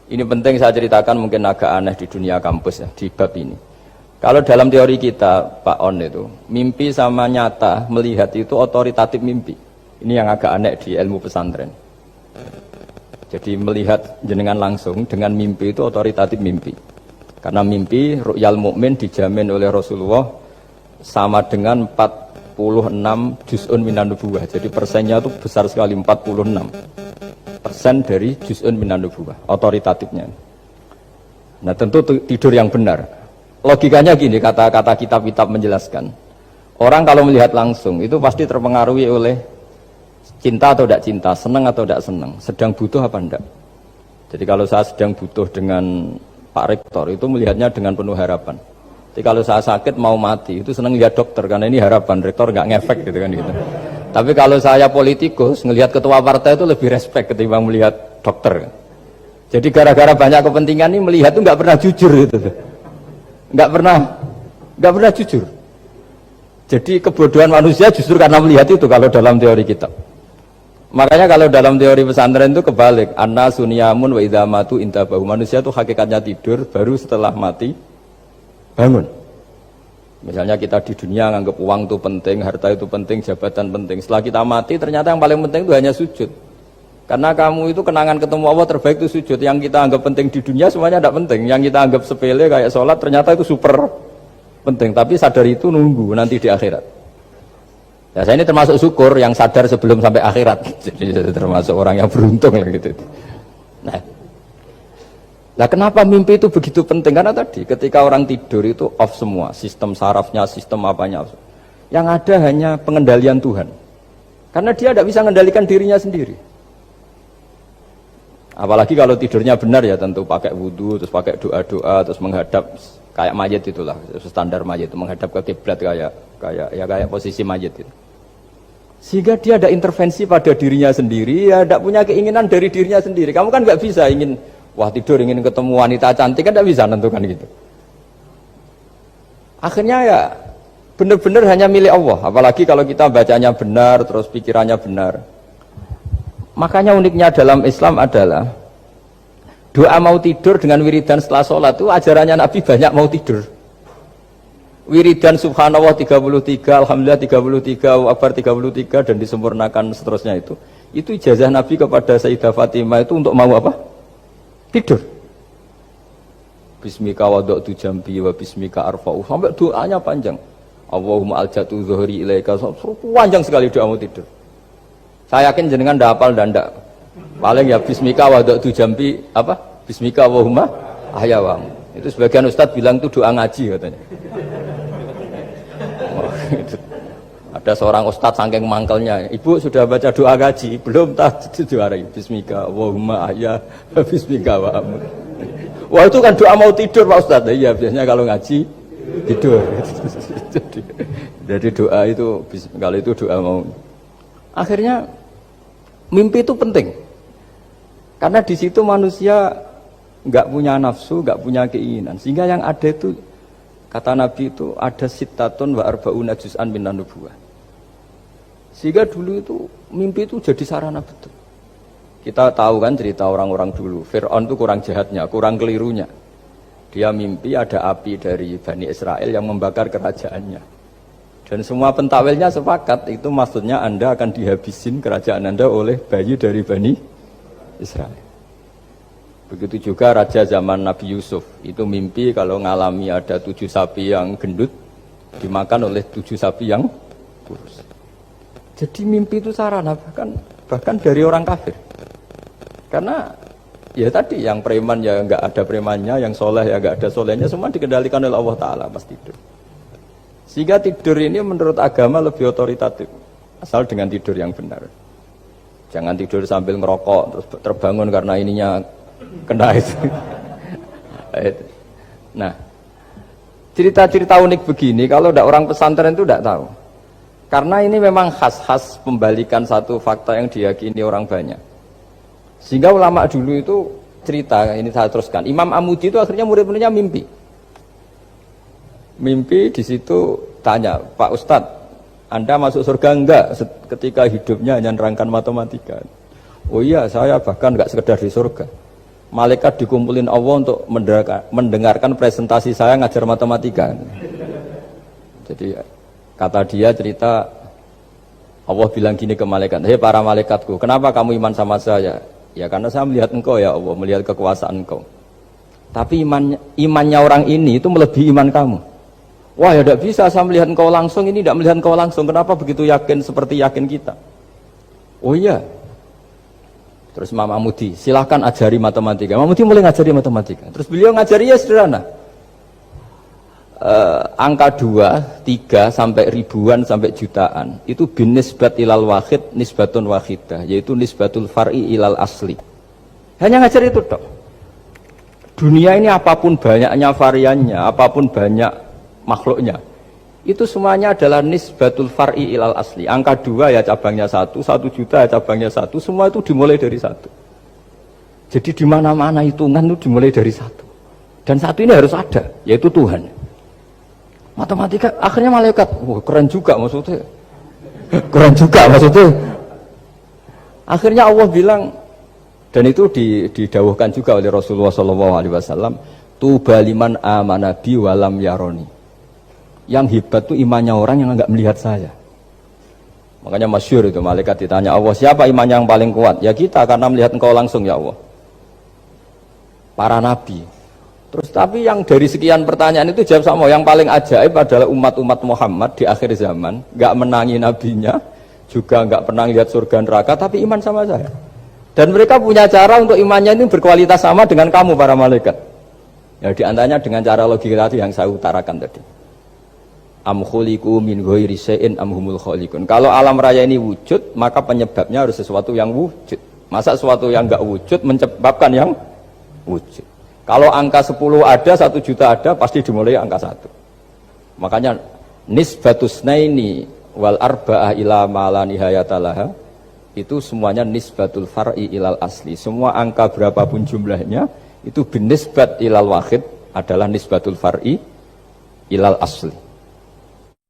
Ini penting saya ceritakan, mungkin agak aneh di dunia kampus ya, di bab ini. Kalau dalam teori kita, Pak On itu, mimpi sama nyata, melihat itu otoritatif mimpi. Ini yang agak aneh di ilmu pesantren. Jadi melihat jenengan langsung dengan mimpi itu otoritatif mimpi. Karena mimpi, ru'yal mukmin dijamin oleh Rasulullah sama dengan 46 juz'un minan nubuwah. Jadi persennya itu besar sekali, 46% dari juz'un minan nubuwah, otoritatifnya. Nah tentu tidur yang benar. Logikanya gini, kata-kata kitab-kitab menjelaskan. Orang kalau melihat langsung itu pasti terpengaruhi oleh cinta atau tidak cinta, senang atau tidak senang, sedang butuh apa enggak. Jadi kalau saya sedang butuh dengan Pak Rektor itu melihatnya dengan penuh harapan. Jadi kalau saya sakit mau mati itu senang lihat dokter karena ini harapan, Rektor nggak ngefek gitu kan gitu. Tapi kalau saya politikus ngelihat ketua partai itu lebih respect ketimbang melihat dokter. Jadi gara-gara banyak kepentingan ini melihat itu nggak pernah jujur gitu. Nggak pernah jujur. Jadi kebodohan manusia justru karena melihat itu kalau dalam teori kita. Makanya kalau dalam teori pesantren itu kebalik, anna sunyamun wa idza matu intabahu. Manusia itu hakikatnya tidur, baru setelah mati bangun. Misalnya kita di dunia nganggap uang itu penting, harta itu penting, jabatan penting. Setelah kita mati ternyata yang paling penting itu hanya sujud. Karena kamu itu kenangan ketemu Allah terbaik itu sujud. Yang kita anggap penting di dunia semuanya tidak penting. Yang kita anggap sepele kayak sholat ternyata itu super penting. Tapi sadar itu nunggu nanti di akhirat. Ya saya ini termasuk syukur yang sadar sebelum sampai akhirat. Jadi termasuk orang yang beruntung lah gitu. Nah, kenapa mimpi itu begitu penting? Karena tadi ketika orang tidur itu off semua, sistem sarafnya, sistem apanya. Yang ada hanya pengendalian Tuhan. Karena dia tidak bisa mengendalikan dirinya sendiri. Apalagi kalau tidurnya benar ya tentu pakai wudhu, terus pakai doa-doa, terus menghadap kayak mayit itulah, standar mayit itu menghadap ke kiblat kayak posisi mayit itu. Sehingga dia ada intervensi pada dirinya sendiri, ya tidak punya keinginan dari dirinya sendiri. Kamu kan nggak bisa ingin, wah tidur ingin ketemu wanita cantik kan tidak bisa nentukan gitu. Akhirnya ya benar-benar hanya milik Allah. Apalagi kalau kita bacanya benar, terus pikirannya benar. Makanya uniknya dalam Islam adalah doa mau tidur dengan wiridan setelah sholat itu ajarannya Nabi banyak mau tidur. Wiridan subhanallah 33, alhamdulillah 33, Allahu akbar 33 dan disempurnakan seterusnya itu ijazah Nabi kepada Sayyidah Fatimah itu untuk mau apa? Tidur. Bismika wada'tu jambi wa bismika arfa'u, sampai doanya panjang. Allahumma aljatu zuhri ilaika, panjang sekali doa mau tidur. Saya yakin jenengan ndak hafal dan ndak. Paling ya bismika wada'tu jambi apa? Bismika Allahumma ahyawamu. Itu sebagian ustadz bilang itu doa ngaji katanya. Ada seorang ustadz saking mangkelnya, ibu sudah baca doa ngaji belum? Tak juara bismika Allahumma ahya bismika wa amut. Wah itu kan doa mau tidur Pak Ustadz. Iya biasanya kalau ngaji tidur. Jadi doa itu kalau itu doa mau. Akhirnya mimpi itu penting. Karena di situ manusia nggak punya nafsu, nggak punya keinginan. Sehingga yang ada itu kata Nabi itu ada sittatun wa arba'una juz'an minan nubuwah. Sehingga dulu itu mimpi itu jadi sarana betul. Kita tahu kan cerita orang-orang dulu. Fir'aun itu kurang jahatnya, kurang kelirunya. Dia mimpi ada api dari Bani Israel yang membakar kerajaannya. Dan semua pentawilnya sepakat itu maksudnya Anda akan dihabisin kerajaan Anda oleh bayi dari Bani Israel. Begitu juga raja zaman Nabi Yusuf itu mimpi kalau ngalami ada 7 sapi yang gendut dimakan oleh 7 sapi yang kurus. Jadi mimpi itu sarana bahkan dari orang kafir. Karena ya tadi yang preman ya nggak ada premannya, yang soleh ya nggak ada solehnya, semua dikendalikan oleh Allah Taala pas tidur. Sehingga tidur ini menurut agama lebih otoritatif asal dengan tidur yang benar. Jangan tidur sambil ngerokok terus terbangun karena ininya kena itu. Nah, cerita-cerita unik begini kalau tidak orang pesantren itu tidak tahu. Karena ini memang khas-khas pembalikan satu fakta yang diyakini orang banyak. Sehingga ulama dulu itu cerita, ini saya teruskan. Imam Amudi itu akhirnya murid-muridnya mimpi. Mimpi di situ tanya, Pak Ustadz, Anda masuk surga enggak ketika hidupnya hanya nerangkan matematika? Oh iya, saya bahkan enggak sekedar di surga. malaikat dikumpulin Allah untuk mendengarkan presentasi saya ngajar matematika. Jadi kata dia cerita, Allah bilang gini ke malaikat, hei para malaikatku, kenapa kamu iman sama saya? Ya karena saya melihat engkau ya Allah, melihat kekuasaan engkau. Tapi imannya orang ini itu melebihi iman kamu. Wah ya tidak bisa, saya melihat engkau langsung, ini tidak melihat engkau langsung. Kenapa begitu yakin seperti yakin kita? Oh iya. Terus Imam Mahmudi, silahkan ajari matematika. Mahmudi mulai ngajari matematika. Terus beliau ngajari ya sederhana. Angka 2, 3 sampai ribuan sampai jutaan itu bin nisbat ilal wahid nisbatun wahidah, yaitu nisbatul far'i ilal asli. Hanya ngajar itu dok. Dunia ini apapun banyaknya variannya, apapun banyak makhluknya, itu semuanya adalah nisbatul far'i ilal asli. Angka 2 ya cabangnya 1, 1 juta ya cabangnya 1, semua itu dimulai dari 1. Jadi di mana-mana hitungan itu dimulai dari 1. Dan 1 ini harus ada, yaitu Tuhan. Matematika akhirnya malaikat, wah keren juga maksudnya. Keren juga maksudnya. Akhirnya Allah bilang, dan itu didawuhkan juga oleh Rasulullah SAW, tuba liman amana bi walam yaroni. Yang hebat itu imannya orang yang enggak melihat saya. Makanya masyhur itu, malaikat ditanya Allah, siapa imannya yang paling kuat? Ya kita, karena melihat engkau langsung ya Allah. Para nabi. Terus tapi yang dari sekian pertanyaan itu jawab sama, yang paling ajaib adalah umat-umat Muhammad di akhir zaman, enggak menangi nabinya, juga enggak pernah lihat surga neraka, tapi iman sama saya. Dan mereka punya cara untuk imannya ini berkualitas sama dengan kamu para malaikat. Ya diantaranya dengan cara logika tadi yang saya utarakan tadi. Am khuliqu min ghairi syai'in am humul khaliqun. Kalau alam raya ini wujud, maka penyebabnya harus sesuatu yang wujud. Masa sesuatu yang enggak wujud menyebabkan yang wujud? Kalau angka 10 ada, 1 juta ada, pasti dimulai angka 1. Makanya nisbatus naini wal arba'ah ila ma la nihayatalaha, itu semuanya nisbatul far'i ilal asli. Semua angka berapapun jumlahnya itu binisbat ilal wahid adalah nisbatul far'i ilal asli.